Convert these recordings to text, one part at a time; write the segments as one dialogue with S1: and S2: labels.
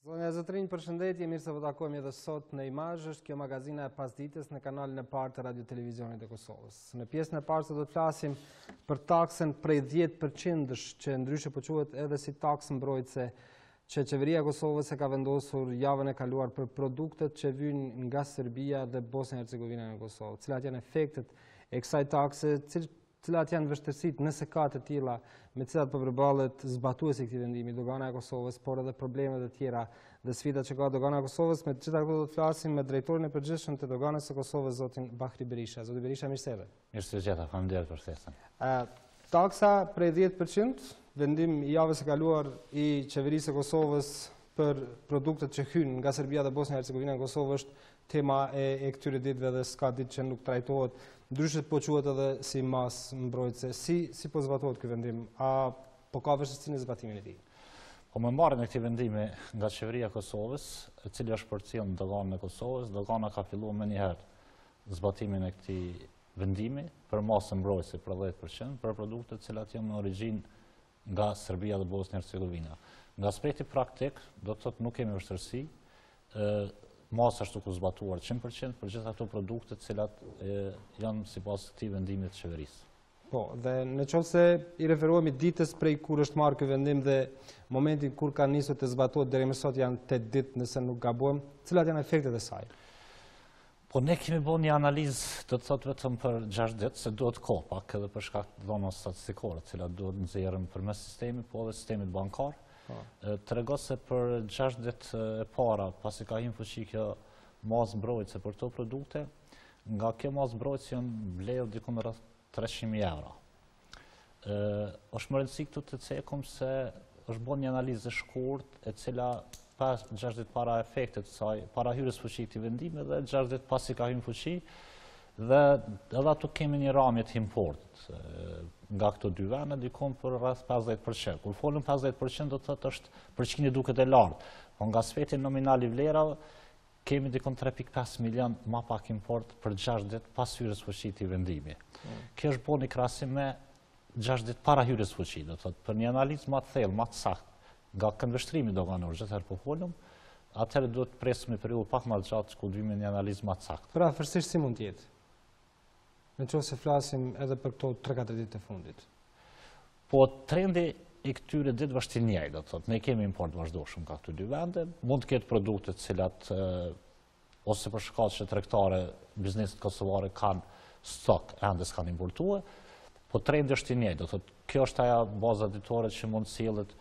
S1: Zonja Zotrinj, përshëndetje, mirë se vë takojmë edhe sot në Imazh, është kjo magazina e pasdites në kanalin e parë të Radio Televizionit të Kosovës. Në pjesën e parë do të flasim për taksën prej 10% që ndryshe po quhet edhe si taksë mbrojtëse që qeveria e Kosovës e ka vendosur javën e kaluar për produktet që vijnë nga Serbia dhe Bosnja e Hercegovina në Kosovë. Cilat janë efektet e kësaj takse, cilat janë vështirësitë nëse ka të tilla me cilat po përballet zbatuesi i këtij vendimi, dogana e Kosovës, por edhe problemet e tjera dhe sfidat që ka dogana e Kosovës. Me të gjitha këto do të flasim me drejtorin e përgjithshëm të doganës së Kosovës, zotin Bahri Berisha. Zoti Berisha, mirë se erdhe.
S2: Mirë se gjeta, faleminderit për ftesën.
S1: Taksa prej 10%, vendim i javës së kaluar i qeverisë së Kosovës për produktet që hyjnë nga Serbia dhe Bosnja e Hercegovina në Kosovë është tema e këtyre ditëve dhe s'ka ditë që nuk trajtohet. Ndryshe po quhet edhe si mas mbrojtëse. Si po zbatohet ky vendim? A po ka vështirësi në zbatimin e tij?
S2: Po me marrjen e këtij vendimi nga qeveria e Kosovës, e cili është përcjellë në doganën e Kosovës, dogana ka filluar më një herë zbatimin e këtij vendimi për masë mbrojtëse për 10% për produktet të cilat janë në origjinë nga Serbia dhe Bosnja e Hercegovina. Nga aspekti praktik, do të thotë nuk kemi vështirësi, masa është duke zbatuar 100% për gjitha ato produkte të cilat janë sipas këtij vendimi të qeverisë.
S1: Po, dhe nëse i referohemi ditës prej kur është marrë ky vendim dhe momentin kur ka nisur të zbatohet deri më sot janë 8 ditë nëse nuk gabojmë, cilat janë efektet e saj?
S2: Po ne kemi bërë një analizë, do të thotë vetëm për 6 ditë, se duhet kohë pak edhe për shkak të dhënave statistikore, të cilat duhet nxjerrën përmes sistemit, po edhe sistemit bankar. Tregon se për 6 ditë e para, pasi ka hyrë në fuqi kjo masë mbrojtëse për këto produkte, nga kjo masë mbrojtëse janë vlerë diku në rreth 300.000 euro. Është më rëndësi këtu të cekum se është bërë një analizë e shkurt e cila pas 6 ditë para efektet të saj, para hyrjes në fuqi këtij vendimi dhe 6 ditë pasi ka hyrë në fuqi, dhe edhe ato kemi një ramje të importit nga këto dy vende diku për rreth 50%. Kur folëm 50% do të thotë është përqindje duket e lartë, por nga aspekti nominal i vlerave kemi diku 3.5 milion më pak import për 6 ditë pas hyrjes në fuqi të vendimit. Kjo është bërë një krahasim me 6 ditë para hyrjes në fuqi, do të thotë për një analizë më të thellë, më të saktë nga këndvështrimi doganor, gjithherë po folëm, atëherë duhet të presim një periudhë pak më të gjatë ku të vijmë një analizë më të saktë.
S1: Pra, vështirësi si mund të jetë? Nëse flasim edhe për këto 3-4 ditë të fundit.
S2: Po trendi i këtyre ditëve është i njëjtë, do të thotë, ne kemi import vazhdueshëm nga këto dy vende, mund të ketë produkte të cilat ose për shkaqe tregtare bizneset kosovare kanë stok ende s'kan importuar, po trendi është i njëjtë, do të thotë, kjo është ajo baza ditore që mund sillet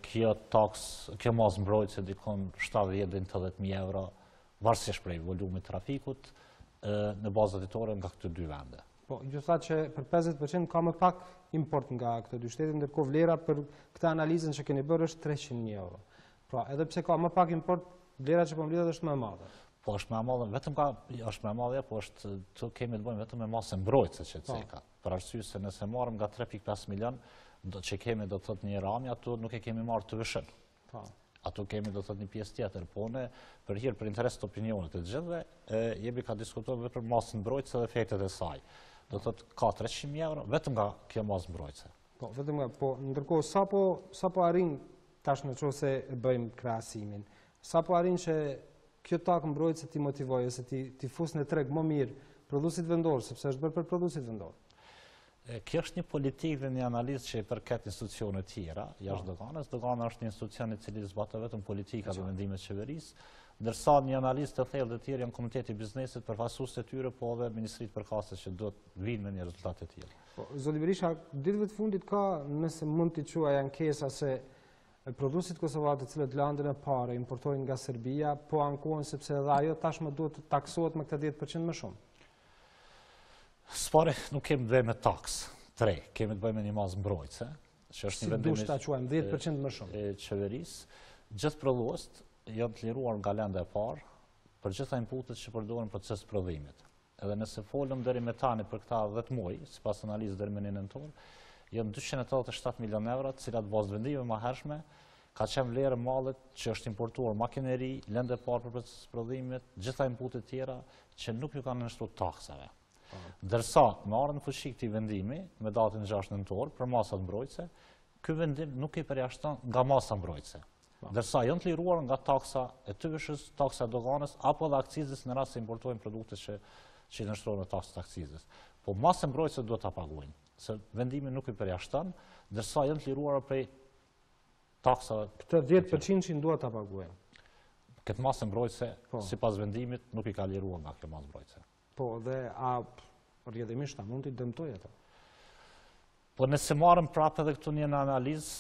S2: kjo taks, kjo masë mbrojtëse dikon 70 deri në 80.000 euro, varësisht prej volumit trafikut në bazë ditore nga këto dy vende.
S1: Po, ju thatë që për 50% ka më pak import nga këto dy shtete, ndërkohë vlera për këtë analizën që keni bërë është 300.000 euro. Pra, edhe pse ka më pak import, vlera që po mblidhet është më e madhe.
S2: Po, është më e madhe, vetëm ka është më e madhe, po është të kemi të bëjmë vetëm me masë mbrojtëse që ceka. Për arsye se nëse marrim nga 3.5 milion, që kemi do të thotë një ramje, ato nuk e kemi marrë të vëshën. Ato kemi do të thotë një pjesë tjetër, po ne për hir për interes të opinionit të gjithëve, jemi ka diskutuar vetëm masën mbrojtëse dhe efektet e saj. Do të thotë ka 300.000 euro vetëm nga kjo masë mbrojtëse.
S1: Po, vetëm nga, po, ndërkohë sa po arrin tash nëse e bëjmë krahasimin. Sa po arrin që kjo takë mbrojtëse ti motivojë ose ti fus në treg më mirë prodhuesit vendor, sepse është bërë për prodhuesit vendor.
S2: Kjo është një politikë dhe një analizë që i përket institucione tjera, jashtë doganës. Dogana është një institucion i cili zbaton vetëm politika dhe vendimet e qeverisë, ndërsa një analizë të thellë të tjerë janë Komiteti i Biznesit, përfaqësuesit e tyre, po edhe Ministritë e Përkatëse që do të vinë me një rezultate të tjera.
S1: Po, zoti Berisha, ditëve të fundit ka, nëse mund t'i quaj ankesa se prodhuesit kosovar të cilët landën e parë importojnë nga Serbia, po ankohen sepse edhe ajo tashmë duhet të taksohet me këtë 10% më shumë.
S2: Sfare nuk kemi të bëjmë me taksë, kemi të bëjmë me një masë mbrojtëse, që është një vendim
S1: i 10% më shumë
S2: e qeverisë. Gjithë prodhuesit janë të liruar nga lende e parë për gjitha inputet që përdoren në proces prodhimit. Edhe nëse folëm deri me tani për këta 10 muaj, sipas analizës deri në nëntor, janë 287 milion euro, të cilat bazë vendime më hershme ka qenë vlerë e mallit që është importuar makineri, lende e parë për proces prodhimit, gjitha inputet tjera që nuk ju kanë nënshtuar taksave. Dërsa me ardhën në fuqi këtij vendimi, me datën 6 nëntor, për masat mbrojtëse, ky vendim nuk i përjashton nga masa mbrojtëse. Dërsa janë të liruar nga taksa e tyvishës, taksa e doganës, apo dhe akcizës në rast se importojnë produkte që nështrohen në taksën e akcizës. Po masë mbrojtëse duhet ta paguajnë, se vendimi nuk i përjashton, dërsa janë të liruar prej taksa.
S1: Këtë 10% që duhet ta paguajnë.
S2: Këtë masë mbrojtëse, sipas vendimit, nuk i ka liruar nga kjo masë mbrojtëse.
S1: Po, dhe a rrjedhimisht a mund t'i dëmtojë ato?
S2: Po nëse marrëm prapë edhe këtu një analizë,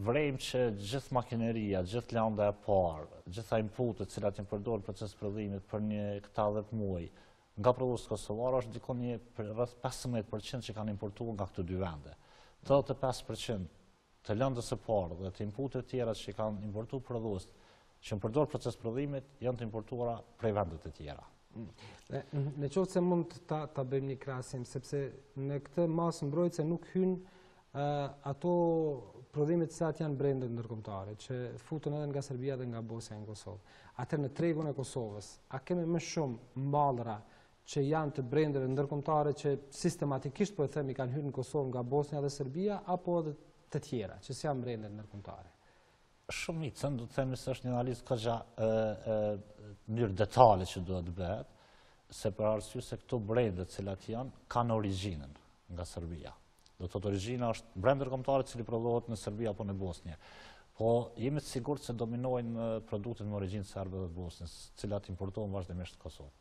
S2: vrejmë që gjithë makineria, gjithë landa e parë, gjitha inputet cilat janë përdorur në proces prodhimit për një 10 muaj, nga prodhuesi kosovar është dikon një rreth 15% që kanë importuar nga këto dy vende. 85% të lëndës së parë dhe të inputet tjera që kanë importuar prodhues që në përdor proces prodhimit janë të importuara prej vendet e tjera.
S1: Në qoftë se mund ta bëjmë një krahasim, sepse në këtë masë mbrojtëse nuk hynë ato prodhimet që janë brenda ndërkombëtare, që futen edhe nga Serbia dhe nga Bosnja në Kosovë. Atëherë në tregun e Kosovës, a kemi më shumë mallra që janë të brendave ndërkombëtare që sistematikisht po e themi kanë hyrë në Kosovë nga Bosnja dhe Serbia, apo edhe të tjera që janë brenda ndërkombëtare?
S2: Shumicën, do të themi se është një analizë kogja mënyrë detale që duhet bëhet, se për arsye se këto brende të cilat janë kanë origjinën nga Serbia. Do të thotë origjina është brend ndërkombëtar i cili prodhohet në Serbi apo në Bosnjë. Po jemi të sigurt se dominojnë produktet me origjinë serbe dhe bosnjës, të cilat importohen vazhdimisht në Kosovë.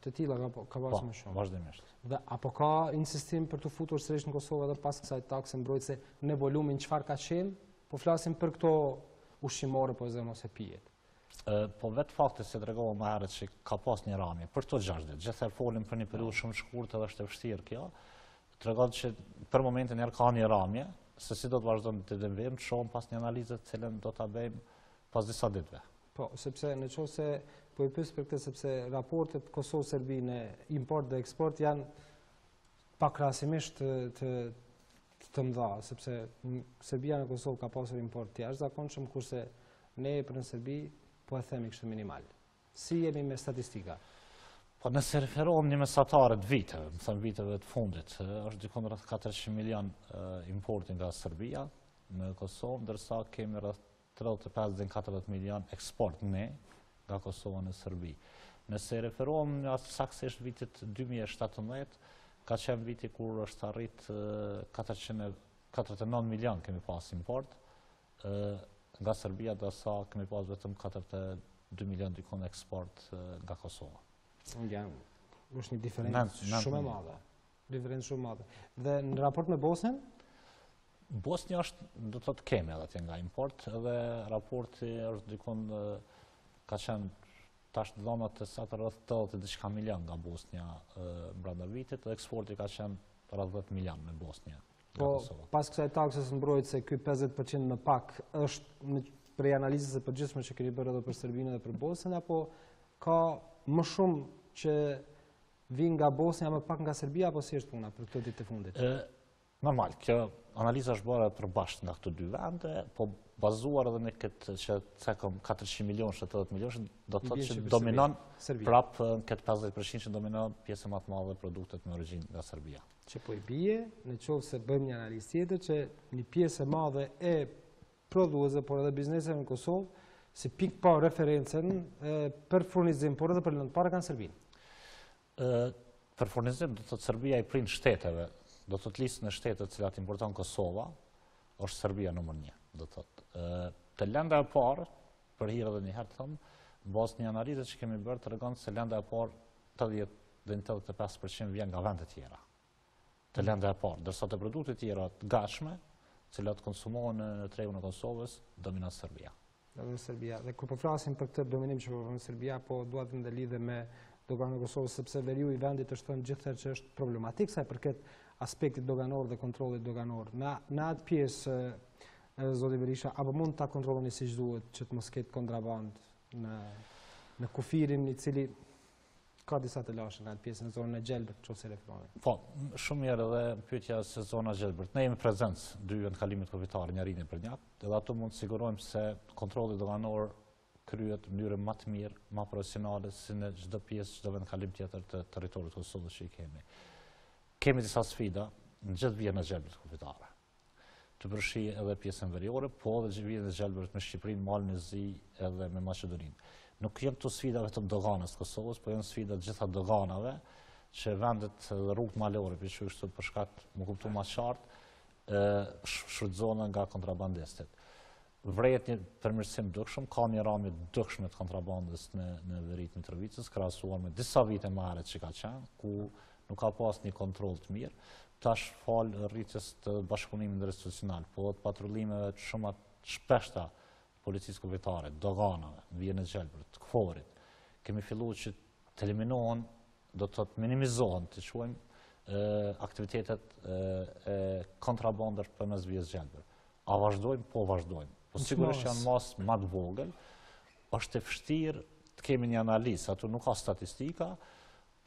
S1: Të tilla ka pas më shumë.
S2: Vazhdimisht.
S1: Dhe apo ka insistim për të futur sërish në Kosovë edhe pas kësaj takse mbrojtëse në volumin çfarë ka qenë? Po flasim për këto ushqimore po edhe mos e pijet.
S2: Po vetë fakti se tregova më herët që ka pas një ramje për këto 6 ditë. Gjithsej folim për një periudhë shumë të shkurtër dhe është e vështirë kjo. Tregon që për momentin ka një ramje, se si do të vazhdojmë të dëvim, të shohim pas një analize të cilën do ta bëjmë pas disa ditëve.
S1: Po, sepse në qoftë se po i pyes për këtë sepse raportet Kosovë-Serbi në import dhe eksport janë pakrahasimisht të mëdha, sepse Serbia në Kosovë ka pasur import të jashtëzakonshëm, kurse ne për në Serbi po e themi kështu minimal. Si jemi me statistika?
S2: Po nëse referohem një mesatare të viteve, më thënë viteve të fundit, është dikon rreth 400 milion importi nga Serbia në Kosovë, ndërsa kemi rreth 35-40 milion eksport ne nga Kosova në Serbi. Nëse referohem në saktësisht vitit 2017, ka qenë viti kur është arrit 449 milion kemi pas import, nga Serbia dërsa kemi pas vetëm 42 milion dikon eksport nga Kosova.
S1: është një diferencë shumë e madhe. Diferencë shumë madhe. Dhe në raport me Bosnjën?
S2: Bosnja është, do të thotë kemi edhe atje nga import, edhe raporti është dikon ka qenë tash dhëna të saktë rreth 80 diçka milion nga Bosnja brenda vitit, dhe eksporti ka qenë rreth 10 milion me Bosnjë.
S1: Po pas kësaj taksës mbrojtëse ky 50% më pak është prej analizës së përgjithshme që keni bërë edhe për Serbinë dhe për Bosnjën, apo ka më shumë që vinë nga Bosnja më pak nga Serbia, apo si është puna për këto ditë të fundit?
S2: Normal, kjo analiza është bërë përbashkët nga këto dy vende, po bazuar edhe në këtë që cekëm 400 milion, 70 milion, do të thotë që dominon prapë në këtë 50% që dominon pjesë më të madhe produktet me origjinë nga Serbia.
S1: Që po i bie, në qoftë se bëjmë një analizë tjetër, që një pjesë e madhe e prodhuesve, por edhe bizneseve në Kosovë, si pikë pa referencën për furnizim, por edhe për lëndëpare kanë Serbinë.
S2: Për furnizim, do të thotë Serbia i prind shteteve, do të thotë listën e shteteve të cilat importon Kosova, është Serbia numër 1, do të thotë. Të lënda e parë, për hir edhe një herë të them, bazë një analize që kemi bërë tregon se lënda e parë 80-85% vjen nga vende të tjera. Të lënda e parë, ndërsa të produktet tjera të gatshme, të cilat konsumohen në tregun e Kosovës, dominon Serbia.
S1: Dominon Serbia. Dhe kur po flasim për këtë dominim që në Serbia, po dua të ndalidhe me doganën e Kosovës, sepse veriu i vendit është thënë gjithëherë që është problematik sa i përket aspektit doganor dhe kontrollit doganor. Në atë pjesë, zoti Berisha, apo mund ta kontrolloni siç duhet që të mos ketë kontraband në kufirin i cili ka disa të lashë në atë pjesë në zonën e Gjelbërt, nëse referohen.
S2: Po, shumë mirë edhe pyetja se zona Gjelbërt. Ne jemi prezencë dy vend kalimit kufitare, një rinje për njëtë, edhe ato mund të sigurojmë se kontrolli doganor kryet në mënyrë më të mirë, më profesionale, si në çdo pjesë, çdo vendkalim tjetër të territorit të Kosovës që i kemi. Kemi disa sfida në gjithë vijën e gjelbërt kufitare. Të përfshi edhe pjesën veriore, po edhe vijën e gjelbërt me Shqipërinë, Malin e Zi edhe me Maqedoninë. Nuk janë këto sfida vetëm doganës të Kosovës, po janë sfida të gjitha doganave që vendet dhe rrugët malore, për shkak më kuptu më qartë, shfrytëzohen nga kontrabandistët. Vrejet një përmirësim dukshëm, ka një ramje dukshme të kontrabandës në verit në Tërvicës, krahasuar me disa vite më herët që ka qenë, ku nuk ka pas një kontroll të mirë. Tash falë rritjes të bashkëpunimit interinstitucional, po të patrullimeve të shumë shpeshta policisë kufitare, doganave, vijën e gjelbërt, të KFOR-it. Kemi filluar që të eliminohen, do të minimizohen, të quajmë aktivitetet e kontrabandës përmes vijës gjelbërt. A vazhdojmë? Po vazhdojmë. Po sigurisht janë masë më të vogël, është e vështirë të kemi një analizë, aty nuk ka statistika,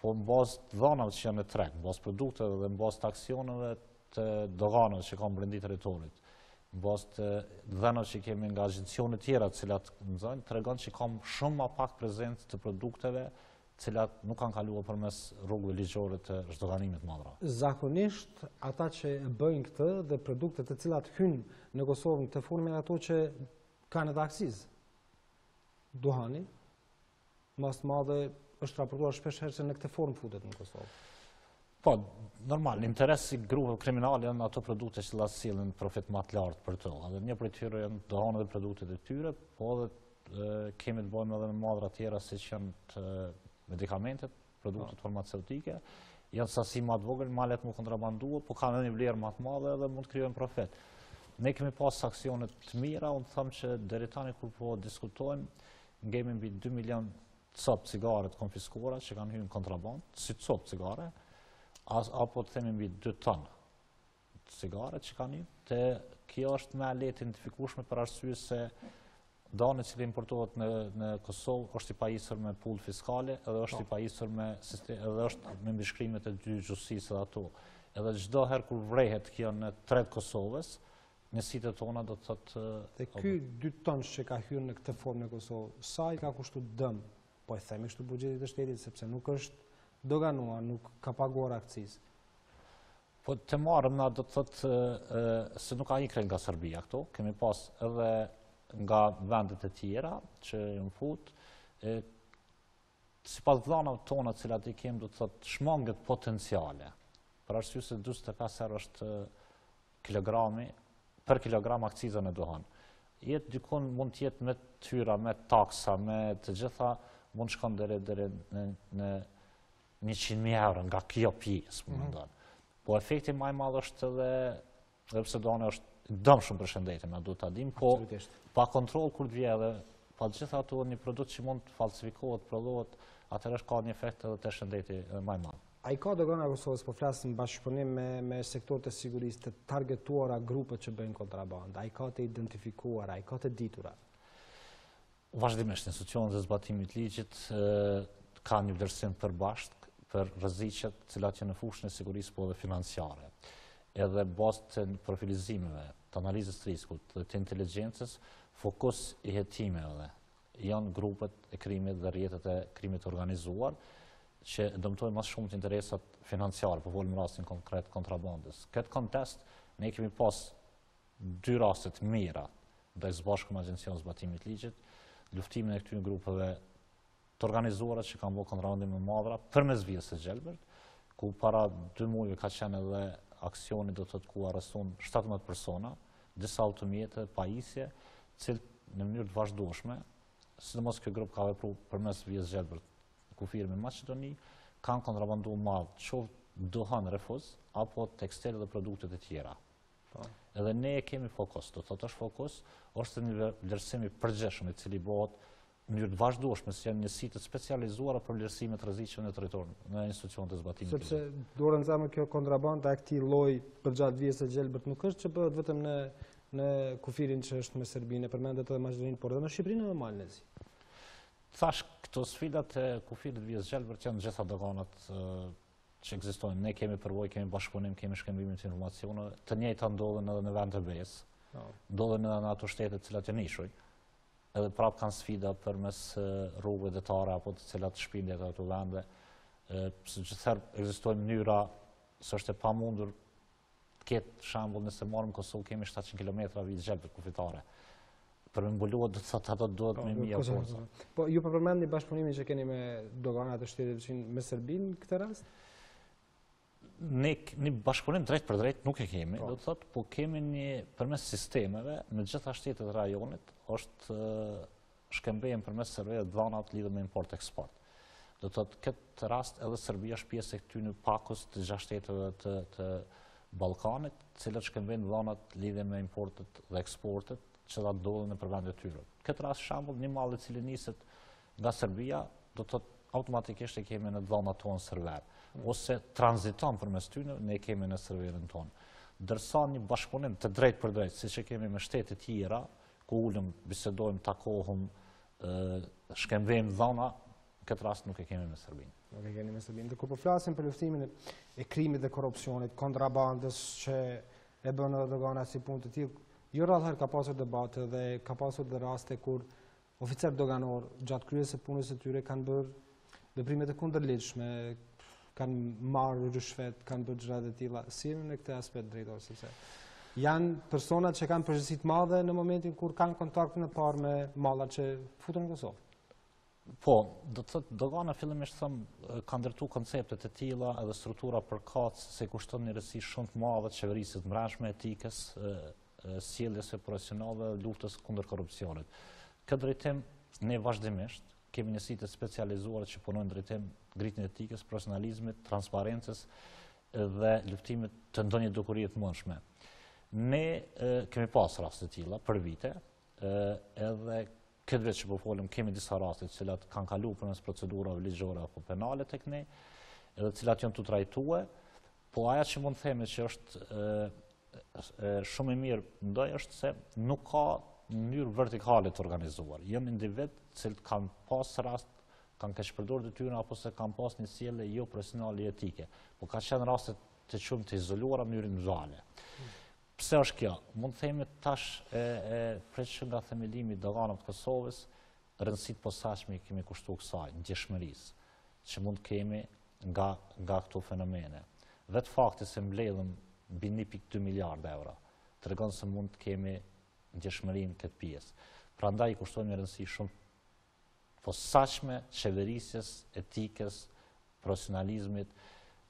S2: po në bazë të dhanave që janë në treg, në bazë produkteve dhe në bazë të aksioneve të doganave që kanë brenda territorit, në bazë të dhënave që kemi nga agjencione tjera të cilat nxojnë, tregon që kam shumë më pak prezencë të produkteve të cilat nuk kanë kaluar përmes rrugëve ligjore të zhdoganimit madhra.
S1: Zakonisht ata që bëjnë këtë dhe produktet të cilat hynë në Kosovë në këtë formë ato që kanë edhe akcizë. Duhani, mas madhe është raportuar shpesh herë që në këtë formë futet në Kosovë.
S2: Po, normal, interesi grupeve kriminale janë ato produkte që sillen profit më të lartë për to. Edhe një prej tyre janë dohanë dhe produktet e tyre, po edhe kemi të bëjmë edhe me madhra tjera siç janë të medikamentet, produktet farmaceutike, janë sasi më të vogël, më lehtë mu kontrabandua, po kanë një vlerë më të madhe dhe mund të krijojnë profit. Ne kemi pas aksione të mira, unë them që deri tani kur po diskutojmë, ngemi mbi 2 milion copë cigare të konfiskuara që kanë hyrë në kontraband, si copë cigare, apo të themi mbi 2 tonë cigare që kanë hyrë, kjo është më lehtë identifikueshme për arsye se dani që importohet në Kosovë është i pajisur me pull fiskale, edhe është i pajisur edhe është me mbishkrimet e dy gjustësisë edhe ato. Edhe çdo herë kur vrehet kjo në tret Kosovës, njësitë tona do të thotë.
S1: Dhe ky 2 tonë që ka hyrë në këtë formë në Kosovë, sa i ka kushtuar dëm? Po e themi kështu buxhetit të shtetit sepse nuk është doganuar, nuk ka paguar akcizë.
S2: Po të marrëm na do të thotë se nuk ka ikën nga Serbia këto, kemi pas edhe nga vendet e tjera që janë fut, sipas dhënave tona të cilat i kemi do të thotë shmanget potenciale. Për arsye se 45 euro është kilogrami për kilogram akciza në dohan. Jetë dikun mund të jetë me tyra, me taksa, me të gjitha mund shkon deri në 100.000 euro nga kjo pjesë, më ndonë. Po efekti më i madh është edhe pse dohani është dëmshëm për shëndetin, na duhet ta dim, po pa kontroll kur të vjen edhe pa gjithë ato një produkt që mund të falsifikohet, prodhohet, atëherë ka një efekt edhe te shëndeti më i madh.
S1: A i ka dogana Kosovës, po flasim bashkëpunim me sektorët e sigurisë të targetuara grupet që bëjnë kontrabandë, a i ka të identifikuara, a i ka të ditura?
S2: Vazhdimisht, institucionet e zbatimit ligjit ka një vlerësim përbashkët për rreziqet cilat janë në fushën e sigurisë po edhe financiare. Edhe bazë të profilizimeve, të analizës të riskut dhe të inteligjencës, fokus i hetimeve janë grupet e krimit dhe rrjetet e krimit organizuar, që dëmtojnë më shumë të interesat financiare, po folëm rastin konkret kontrabandës. Këtë kontest, ne kemi pas 2 rastet mira ndaj së bashku me Agjencion Zbatimit Ligjit, luftimin e këtyre grupeve të organizuara që kanë bërë kontrabandime të mëdha përmes vijës së gjelbërt, ku para 2 muajve ka qenë edhe aksioni do të thotë ku arrestuan 17 persona, disa automjete, pajisje, cilë në mënyrë të vazhdueshme, sidomos ky grup ka vepruar përmes vijës gjelbërt kufirë me Maqedoni, kanë kontrabanduar madh, qoftë dohan refuz apo tekstile dhe produktet e tjera. Edhe ne kemi fokus, do të thotë është fokus, është një vlerësim i përgjithshëm i cili bëhet në mënyrë të vazhdueshme, si janë njësi të specializuara për vlerësime të rrezikshme në territorin, në institucionet e zbatimit.
S1: Sepse duhet të kjo kontrabanda e këtij lloji përgjatë vijës së gjelbërt nuk është që bëhet vetëm në kufirin që është me Serbinë, përmendet edhe Maqedoninë, por edhe në Shqipërinë dhe Malin e Zi.
S2: Thash, këto sfidat e kufirit vijës gjelbërt janë gjitha doganat që ekzistojnë. Ne kemi përvojë, kemi bashkëpunim, kemi shkëmbimin të informacioneve, të njëjta ndodhen edhe në vend të BE-s, ndodhen edhe në ato shtete të cilat janë ishuj. edhe prapë kanë sfida përmes rrugëve detare apo të cilat shpindjet ato vende. Se gjithëherë ekzistojnë mënyra së është e pamundur të ketë shembull nëse marrim Kosovë kemi 700 km vit xhepë kufitare. Për me mbuluar do të thotë ato duhet me mia forca.
S1: Po ju përmendni bashkëpunimin që keni me doganat e Shtetit Bashkinë me Serbinë në këtë rast?
S2: Ne bashkëpunim drejt për drejt nuk e kemi, do të thotë, po kemi një përmes sistemeve në gjitha shtetet e rajonit është shkëmbejmë përmes serverëve dhënat lidhur me import-eksport. Do të thotë këtë rast edhe Serbia është pjesë e këtyre pakos të 6 shteteve të Ballkanit, të cilët shkëmbejnë dhënat lidhur me importet dhe eksportet që ata ndodhen në vendet e tyre. Këtë rast shembull një mall i cili niset nga Serbia, do të thotë automatikisht e kemi në dhënat tonë server. Ose tranziton përmes tyre, ne kemi në serverin tonë. Dërsa një bashkëpunim të drejt për drejt, siç e kemi me shtete tjera, ku ulëm, bisedojmë, takohëm, shkëmbejmë dhëna, këtë rast nuk e kemi me Serbinë.
S1: Nuk e kemi me Serbinë. Kur po flasim për luftimin e krimit dhe korrupsionit, kontrabandës që e bën edhe dogana si punë të tillë, jo rrallëherë ka pasur debate dhe ka pasur dhe raste kur oficer doganor gjatë kryesë së punës së tyre kanë bërë veprime të kundërligjshme, kanë marrë rishfet, kanë bërë gjëra të tilla. Si në këtë aspekt drejtor, sepse janë personat që kanë përgjegjësi të madhe në momentin kur kanë kontaktin e parë me mallat që futen në Kosovë.
S2: Po, do të thotë dogana fillimisht ka ndërtuar koncepte të tilla edhe struktura përkatëse se kushton një rësi shumë të madhe qeverisë të brendshme, etikës, sjelljes së profesionale, luftës kundër korrupsionit. Këtë drejtim ne vazhdimisht kemi njësi të specializuar që punojnë drejtim ngritjen e etikës, profesionalizmit, transparencës dhe luftimit të ndonjë dukurie të mundshme. Ne kemi pas raste të tilla për vite, edhe këtë vit që po folim kemi disa raste të cilat kanë kaluar përmes procedurave ligjore apo penale tek ne, edhe të cilat janë të trajtuar, po ajo që mund të themi që është shumë e mirë ndoj është se nuk ka në mënyrë vertikale të organizuar. Janë individ që kanë pas rast, kanë keq përdorur detyrën apo se kanë pas një sjellje jo profesionale etike, po ka qenë raste të qumë të izoluara në mënyrë individuale. Pse është kjo? Mund të themi tash preç nga themelimi i doganave të Kosovës, rëndësitë të posaçme kemi kushtuar kësaj, ndjeshmërisë që mund kemi nga këto fenomene. Vetë fakti se mbledhëm mbi 1.2 miliardë euro tregon se mund të kemi ndjeshmërinë këtë pjesë. Prandaj kushtojmë rëndësi shumë posaçme qeverisjes, etikës, profesionalizmit.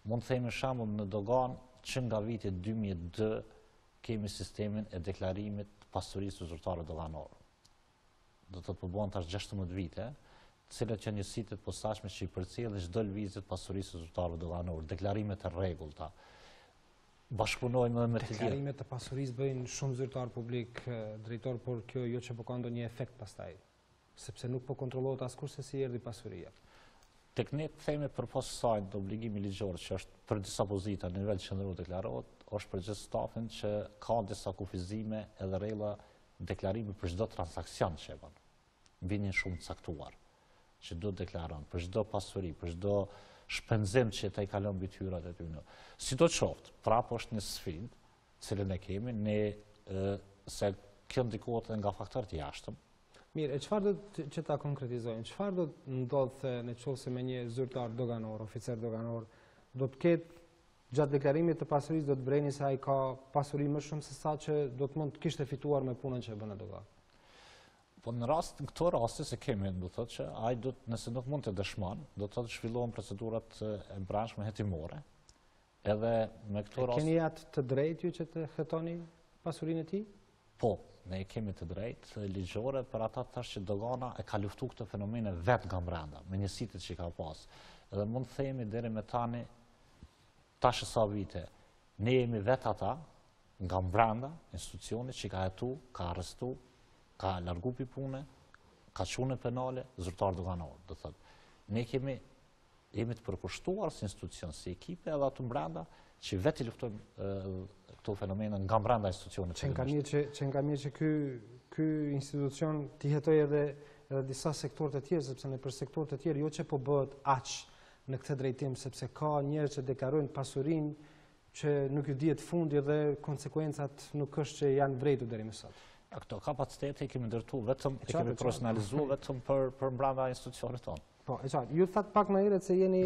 S2: Mund të themi shembull në dogan që nga viti 2002 kemi sistemin e deklarimit të pasurisë zyrtare doganore. Do të përbën tash 16 vite, të cilat janë njësitë të posaçme që i përcjellin çdo lëvizje të pasurisë zyrtare doganore, deklarimet e rregullta. Bashkëpunojmë me të tjerë.
S1: Deklarimet të pasurisë bëjnë shumë zyrtar publik, drejtor, por kjo jo që po ka ndonjë efekt pastaj, sepse nuk po kontrollohet askush se si erdhi pasuria.
S2: Tek ne themi përpas kësaj obligimi ligjor që është për disa pozita në nivel qendror deklarohet, është për gjithë stafin që ka disa kufizime edhe rregulla deklarimi për çdo transakcion që bën. Mbi një shumë caktuar që do të deklaron për çdo pasuri, për çdo shpenzim që ata i kalon mbi tyrat e tyre. Sidoqoftë, prapë është një sfidë, cilën e kemi ne se kjo ndikohet nga faktorë të jashtëm.
S1: Mirë, e çfarë do që ta konkretizojmë? Çfarë do të ndodhte nëse me një zyrtar doganor, oficer doganor, do të ketë gjatë deklarimit të pasurisë do të breni se ai ka pasuri më shumë se sa që do të mund të kishte fituar me punën që e bën në dogan?
S2: Po në këto raste se kemi, do të thotë që ai nëse nuk mund të dëshmon, do të thotë zhvillohen procedurat e brendshme hetimore. Edhe me këto raste
S1: keni atë të drejtë ju që të hetoni pasurinë e tij?
S2: Po, ne kemi të drejtë ligjore për ata tash që dogana e ka luftuar këtë fenomene vetë nga brenda, me njësitë që ka pas. Edhe mund të themi deri me tani tash sa vite, ne jemi vetë ata nga brenda institucionit që ka hetu, ka arrestu, ka largu pi pune, ka çunë penale, zyrtar doganor, do thotë. Ne jemi të përkushtuar si institucion, si ekipe edhe aty brenda që vetë luftojmë këto fenomene nga brenda institucionit.
S1: Që nga mirë që ky institucion t'i hetojë edhe disa sektorë të tjerë, sepse në për sektorë të tjerë jo që po bëhet aq në këtë drejtim, sepse ka njerëz që deklarojnë pasurinë që nuk ju dihet fundi dhe konsekuencat nuk është që janë vrejtur deri më sot.
S2: Këto kapacitete kemi ndërtu vetëm, e kemi profesionalizuar vetëm për brenda institucionit tonë.
S1: Po, e qartë. Ju thatë pak më herët se jeni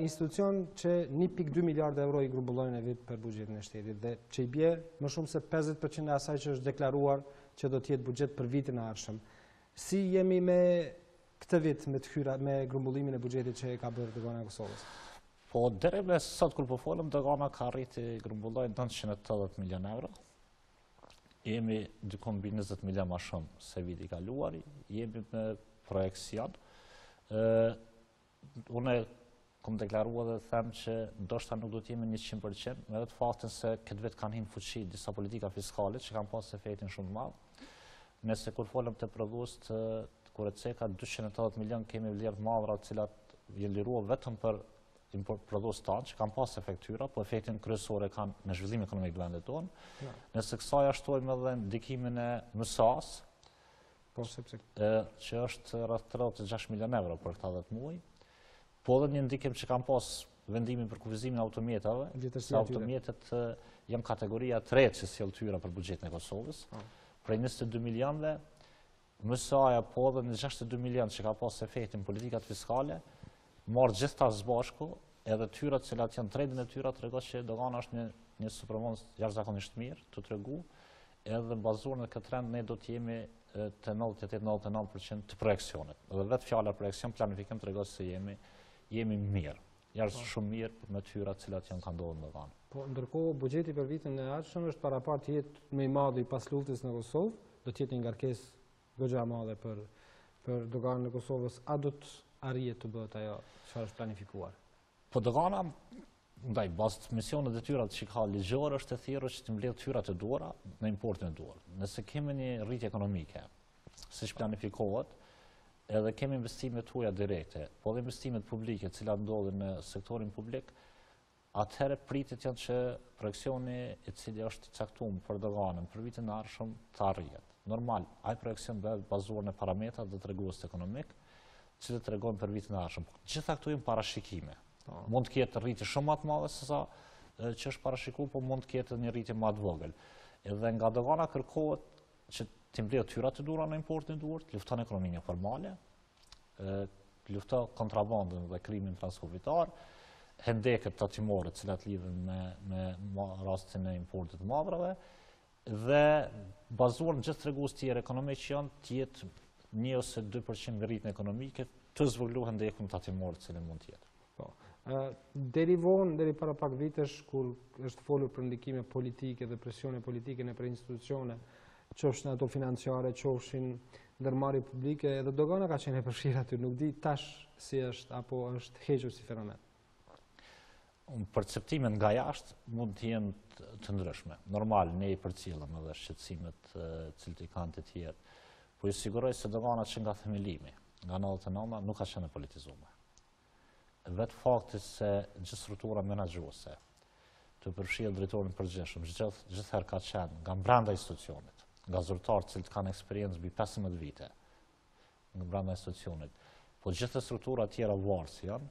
S1: institucion që 1.2 miliardë euro i grumbullojnë e vit për buxhetin e shtetit dhe që i bje më shumë se 50% e asaj që është deklaruar që do t'jetë buxhet për vitin e ardhshëm. Si jemi me këtë vit me grumbullimin e buxhetit që ka bërë dogana e Kosovës?
S2: Po, deri me sot kur po folëm, dogana ka arriti grumbullojnë 980 milion euro. Jemi dykon mbi 20 milion më shumë se viti i kaluar, jemi me projekcion. Unë kom deklaruar dhe them që ndoshta nuk do të jemi 100%, me vetë faktin se këtë vit kanë hinë fuqi disa politika fiskale që kanë pasur efektin shumë të madh. Nëse kur folëm të prodhues kur e ceka 280 milion kemi vlerë të madhra të cilat janë liruar vetëm për prodhues tanë që kanë pasur efektyra, po efektin kryesor e kanë në zhvillimin ekonomik të vendit tonë. Nëse kësaj ashtojmë edhe ndikimin e MSA-s, që është rreth 36 milion euro për këta 10 muaj, po edhe një ndikim që kanë pas vendimin për kufizimin e automjetave, se automjetet janë kategoria 3 që sjell tyra për buxhetin e Kosovës. Prej 22 milionëve, MSA-ja po edhe në 62 milion që ka pas efektin politikat fiskale, marrë gjithta së bashku, edhe tyrat cilat janë trading e tyra tregon që dogana është një supermons jashtëzakonisht mirë, të tregu, edhe bazuar në këtë trend ne do të jemi të 98-99% të projekcionit. Dhe vetë fjala projekcion planifikim tregon se jemi mirë. Jashtë shumë mirë me tyrat cilat janë ka ndodhur në dogana.
S1: Po, ndërkohë buxheti për vitin e ardhshëm është parapar të jetë më i madh i pasluftës në Kosovë, do të jetë një ngarkesë goxha e madhe për doganën e Kosovës. A do të arrijet të bëhet ajo çfarë është planifikuar?
S2: Po dogana ndaj bazë të misionet e tyra që ka ligjore është e thirrur që të mbledh tyrat e duhura në importin e duhur. Nëse kemi një rritje ekonomike, siç planifikohet, edhe kemi investimet tuaja direkte, po dhe investimet publike, të cilat ndodhin në sektorin publik, atëherë pritet janë që projeksioni i cili është caktuar për doganën për vitin e ardhshëm të arrihet. Normal, ai projeksion bëhet bazuar në parametra dhe tregues ekonomik, që tregojnë për vitin e ardhshëm. Gjitha këto janë parashikime. Mund të ketë rritje shumë më të madhe se sa që është parashikuar, po mund të ketë një rritje më të vogël. Edhe nga dogana kërkohet që të mbledh tyrat të duhura në importin e duhur, të lufton ekonominë formale, të lufton kontrabandën dhe krimin transkufitar, hendeket tatimore të cilat lidhen me rastin e importit të madrave, dhe bazuar në gjithë tregues tjerë ekonomik që janë të jetë 1 ose 2% rritje ekonomike të zvogëluar hendekun tatimor të cilin mund të jetë.
S1: Po. Deri para pak vitesh kur është folur për ndikime politike dhe presione politike në për institucione, qofshin ato financiare, qofshin ndërmarrje publike, edhe dogana ka qenë e përfshirë aty, nuk di tash si është apo është hequr si fenomen.
S2: Perceptimet nga jashtë mund të jenë të ndryshme. Normal, ne i përcjellëm edhe shqetësimet cilët i kanë të tjerë, po i siguroj se dogana që nga themelimi, nga 99 nuk ka qenë politizuar. Vetë fakti se gjithë struktura menaxhuese të përfshirë drejtorin përgjithshëm, gjithherë ka qenë nga brenda institucionit, nga zyrtarë që kanë eksperiencë mbi 15 vite nga brenda institucionit, po gjithë struktura tjera varësi janë,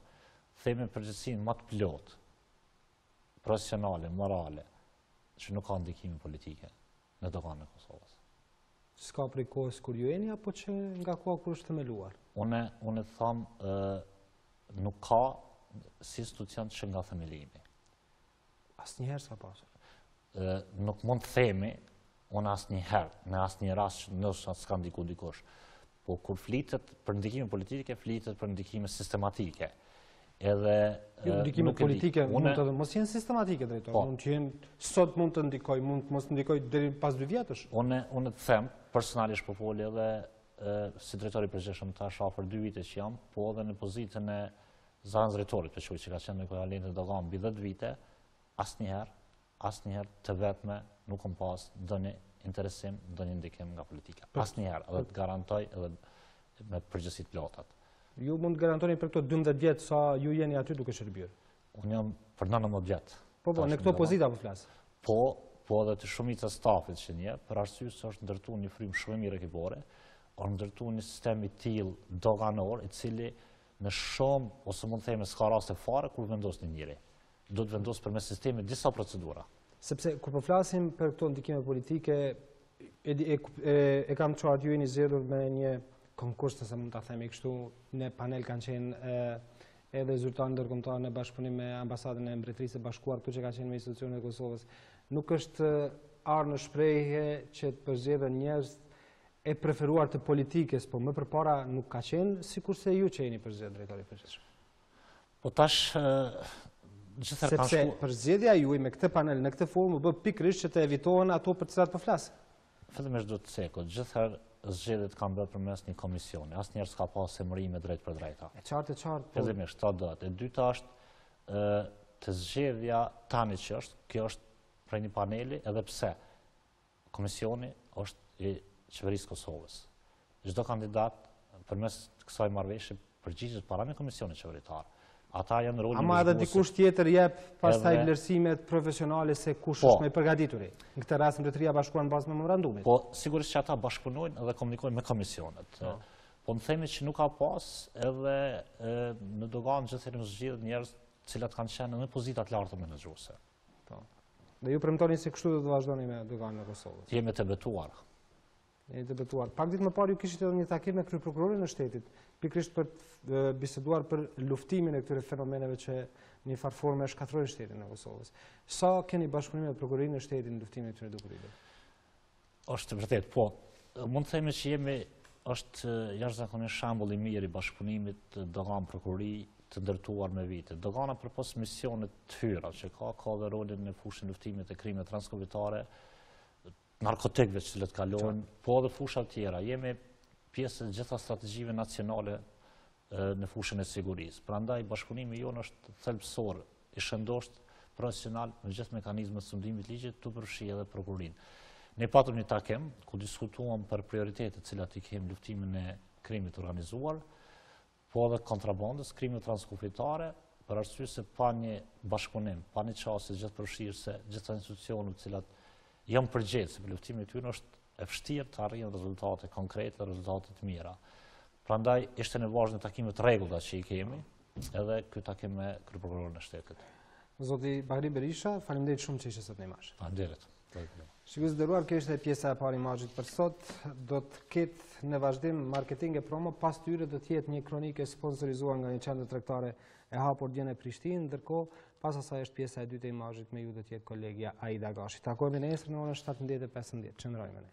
S2: themi përgjithësinë më të plotë, profesionale, morale, që nuk ka ndikime politike në doganën e Kosovës.
S1: S'ka prej kohës kur ju jeni apo që nga koha kur është themeluar?
S2: Unë them nuk ka si institucion që nga themelimi.
S1: Asnjëherë s'ka pasur.
S2: Nuk mund të themi, unë asnjëherë, në asnjë rast që ndoshta s'ka ndikuar dikush. Po kur flitet për ndikime politike, flitet për ndikime sistematike. Edhe
S1: ndikime politike mund të mos jenë sistematike drejtor, mund të jenë sot mund të ndikoj, mund të mos ndikoj deri pas 2 vjetësh.
S2: Unë të them personalisht po fol edhe si drejtori i përgjithshëm tash afër 2 vite që jam, po edhe në pozitën e zanës drejtorit të që ka qenë në ekuivalentin e doganës mbi 10 vite, asnjëherë të vetme nuk kam pas ndonjë interesim, ndonjë ndikim nga politika. Asnjëherë, edhe të garantoj edhe me përgjegjësi të plotat.
S1: Ju mund të garantoni për këto 12 vjet sa ju jeni aty duke shërbyer?
S2: Unë jam për 19 vjet.
S1: Po, në këto pozita po flas.
S2: Po edhe të shumica stafit që një, për arsye se është ndërtuar një frymë shumë e mirë ekipore, është ndërtuar një sistem i tillë doganor, i cili në shumë ose mund të themi s'ka raste fare kur vendos një njeri. Do të vendos përmes sistemit disa procedura.
S1: Sepse kur po flasim për këto ndikime politike, e kam qartë ju e një zgjedhur me një konkurs, nëse mund ta themi kështu, në panel kanë qenë edhe zyrtarë ndërkombëtar në bashkëpunim me ambasadën e Mbretërisë së Bashkuar, këtu që ka qenë me institucionet e Kosovës. Nuk është arë në shprehje që të përzgjedhen njerëz e preferuar të politikës, po më përpara nuk ka qenë sikurse ju që jeni përzgjedhur drejtori i përgjithshëm.
S2: Po tash gjithëherë kanë
S1: sepse përzgjedhja juaj me këtë panel në këtë formë u bë pikërisht që të evitohen ato për të cilat po flas.
S2: Fillimisht do të thekoj, gjithëherë zgjedhjet kanë bërë përmes një komisioni. Asnjëherë s'ka pasur emërime drejt për drejta.
S1: E qartë.
S2: Fillimisht, ta dohet. E dyta është të zgjedhja tani që është, kjo është prej një paneli, edhe pse komisioni është i qeverisë Kosovës. Çdo kandidat përmes kësaj marrëveshje përgjigjet para një komisioni qeveritar. Ata janë rolin.
S1: Ama edhe dikush tjetër jep pastaj vlerësimet profesionale se kush është më i përgatitur. Në këtë rast Mbretëria Bashkuar në bazë memorandumit.
S2: Po sigurisht që ata bashkëpunojnë dhe komunikojnë me komisionet. Po më themi që nuk ka pas edhe në dogan gjithëherë zgjedhjet njerëz të cilat kanë qenë në pozita të larta menaxhuese.
S1: Po. Dhe ju premtoni se kështu do të vazhdoni me doganin e Kosovës.
S2: Jemi të betuar.
S1: Pak ditë më parë ju kishit edhe një takim me kryeprokurorin e shtetit, pikërisht për të biseduar për luftimin e këtyre fenomeneve që në një farë forme shkatërrojnë shtetin e Kosovës. Sa keni bashkëpunim me prokurorin e shtetit në luftimin e këtyre dukurive?
S2: Është vërtet, po. Mund të themi që është jashtëzakonisht shembull i mirë i bashkëpunimit dogan prokurori të ndërtuar me vite. Dogana përpos misionet të hyra që ka dhe rolin në fushën luftimit e krimeve transkombëtare, narkotikëve që të kalojnë, po edhe fusha të tjera. Jemi pjesë e gjitha strategjive nacionale në fushën e sigurisë. Prandaj bashkëpunimi jonë është thelbësor, i shëndosht, profesional në gjithë mekanizmet të sundimit ligjit, të përfshi edhe prokurorinë. Ne patëm një takim ku diskutuam për prioritetet cilat i kemi luftimin e krimit organizuar, po edhe kontrabandës, krimit transkombëtare, për arsye se pa një bashkëpunim, pa një qasje gjithë përfshirëse, gjitha institucionet cilat janë përgjegjëse për luftimin e tyre, është e vështirë të arrijnë rezultate konkrete, rezultate të mira. Prandaj ishte nevojshme takime të rregullta që i kemi, edhe ky takim me kryeprokurorin e shtetit.
S1: Zoti Bahri Berisha, faleminderit shumë që ishte sot në Imazh.
S2: Faleminderit.
S1: Shikues të nderuar, kjo ishte pjesa e parë e Imazhit për sot. Do të ketë në vazhdim marketing e promo, pas tyre do të jetë një kronikë sponsorizuar nga një qendër tregtare e hapur dje në Prishtinë, ndërkohë pas asaj është pjesa e dytë e Imazhit, me ju do të jetë kolegja Aida Gashi. Takohemi nesër në orën 17:15. Qëndrojmë ne.